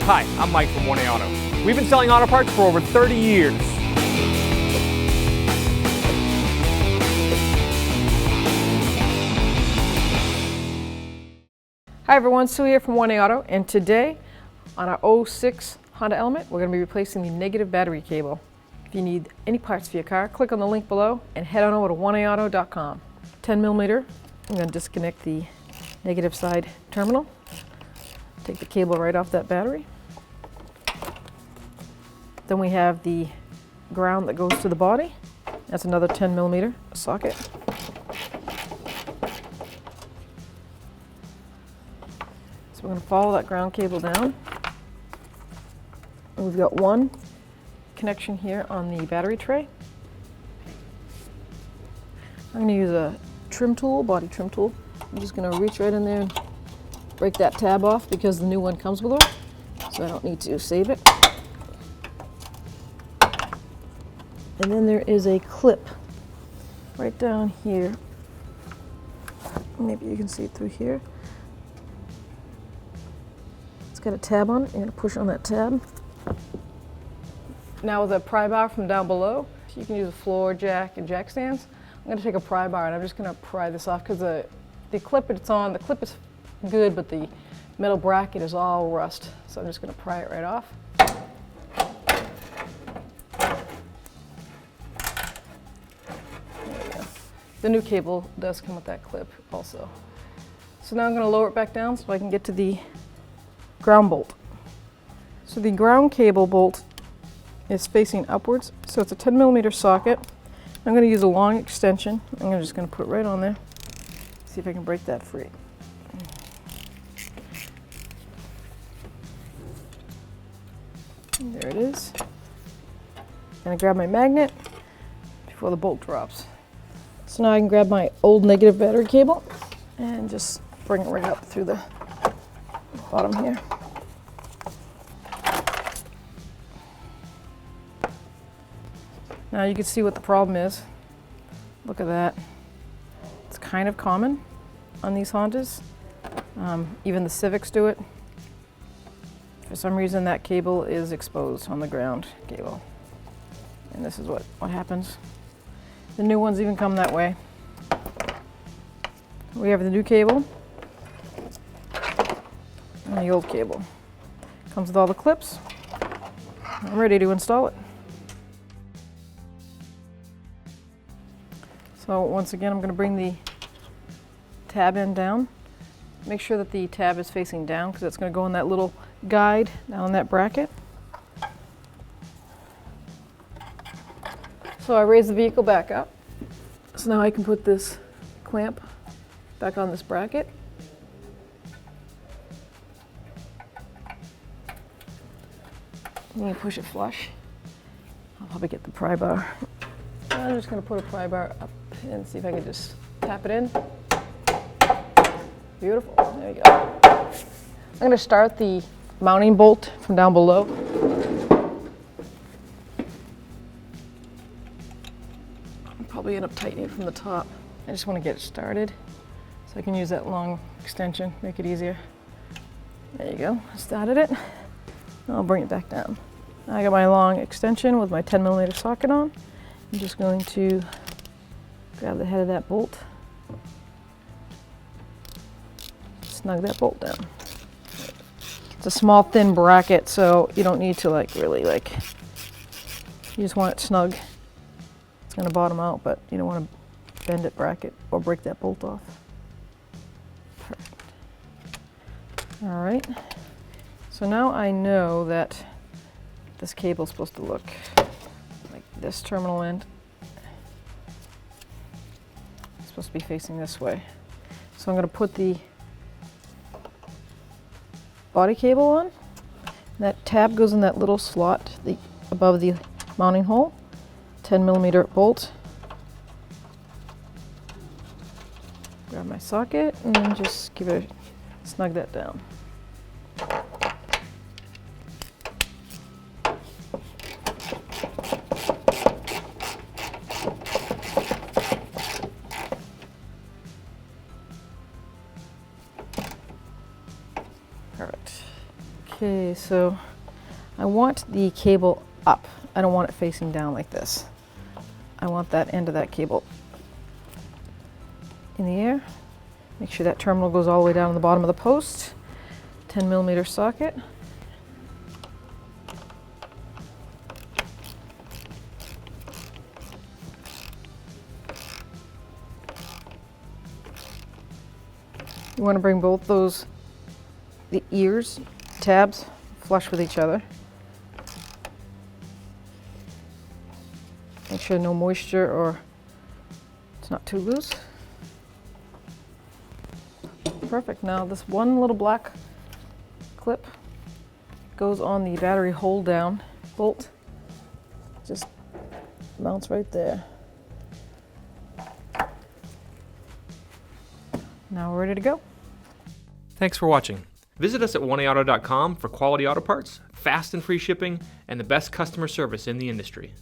Hi, I'm Mike from 1A Auto. We've been selling auto parts for over 30 years. Hi everyone, Sue here from 1A Auto, and today on our 06 Honda Element we're going to be replacing the negative battery cable. If you need any parts for your car, click on the link below and head on over to 1aauto.com. 10mm, I'm going to disconnect the negative side terminal, take the cable right off that battery. Then we have the ground that goes to the body. That's another 10mm socket. So we're going to follow that ground cable down. And we've got one connection here on the battery tray. I'm going to use a trim tool, body trim tool. I'm just going to reach right in there and break that tab off because the new one comes with one, so I don't need to save it. And then there is a clip right down here. Maybe you can see it through here. It's got a tab on it. You're going to push on that tab. Now with a pry bar from down below, you can use a floor jack and jack stands. I'm going to take a pry bar and I'm just going to pry this off because the clip it's on, the clip is good, but the metal bracket is all rust. So I'm just going to pry it right off. The new cable does come with that clip also. So now I'm going to lower it back down so I can get to the ground bolt. So the ground cable bolt is facing upwards, so it's a 10mm socket. I'm going to use a long extension. I'm just going to put it right on there. See if I can break that free. There it is. I'm going to grab my magnet before the bolt drops. So now I can grab my old negative battery cable and just bring it right up through the bottom here. Now you can see what the problem is. Look at that. It's kind of common on these Hondas. Even the Civics do it. For some reason that cable is exposed on the ground cable. And this is what happens. The new ones even come that way. We have the new cable and the old cable. Comes with all the clips. I'm ready to install it. So once again, I'm going to bring the tab end down. Make sure that the tab is facing down because it's going to go in that little guide down that bracket. So I raise the vehicle back up. So now I can put this clamp back on this bracket. And you push it flush. I'll probably get the pry bar. I'm just going to put a pry bar up and see if I can just tap it in. Beautiful. There you go. I'm going to start the mounting bolt from down below. I'll probably end up tightening it from the top. I just want to get it started so I can use that long extension, make it easier. There you go. I started it. I'll bring it back down. Now I got my long extension with my 10mm socket on. I'm just going to grab the head of that bolt, snug that bolt down. It's a small thin bracket, so you don't need to really you just want it snug. It's going to bottom out, but you don't want to bend it bracket or break that bolt off. Perfect. All right, so now I know that this cable is supposed to look like this terminal end. It's supposed to be facing this way. So I'm going to put the body cable on. That tab goes in that little slot above the mounting hole. 10mm bolt. Grab my socket and then just snug that down. Okay, so I want the cable up. I don't want it facing down like this. I want that end of that cable in the air. Make sure that terminal goes all the way down to the bottom of the post. 10mm socket. You want to bring both the ears, tabs, flush with each other. Make sure no moisture or it's not too loose. Perfect. Now this one little black clip goes on the battery hold down bolt. Just mounts right there. Now we're ready to go. Thanks for watching. Visit us at oneauto.com for quality auto parts, fast and free shipping, and the best customer service in the industry.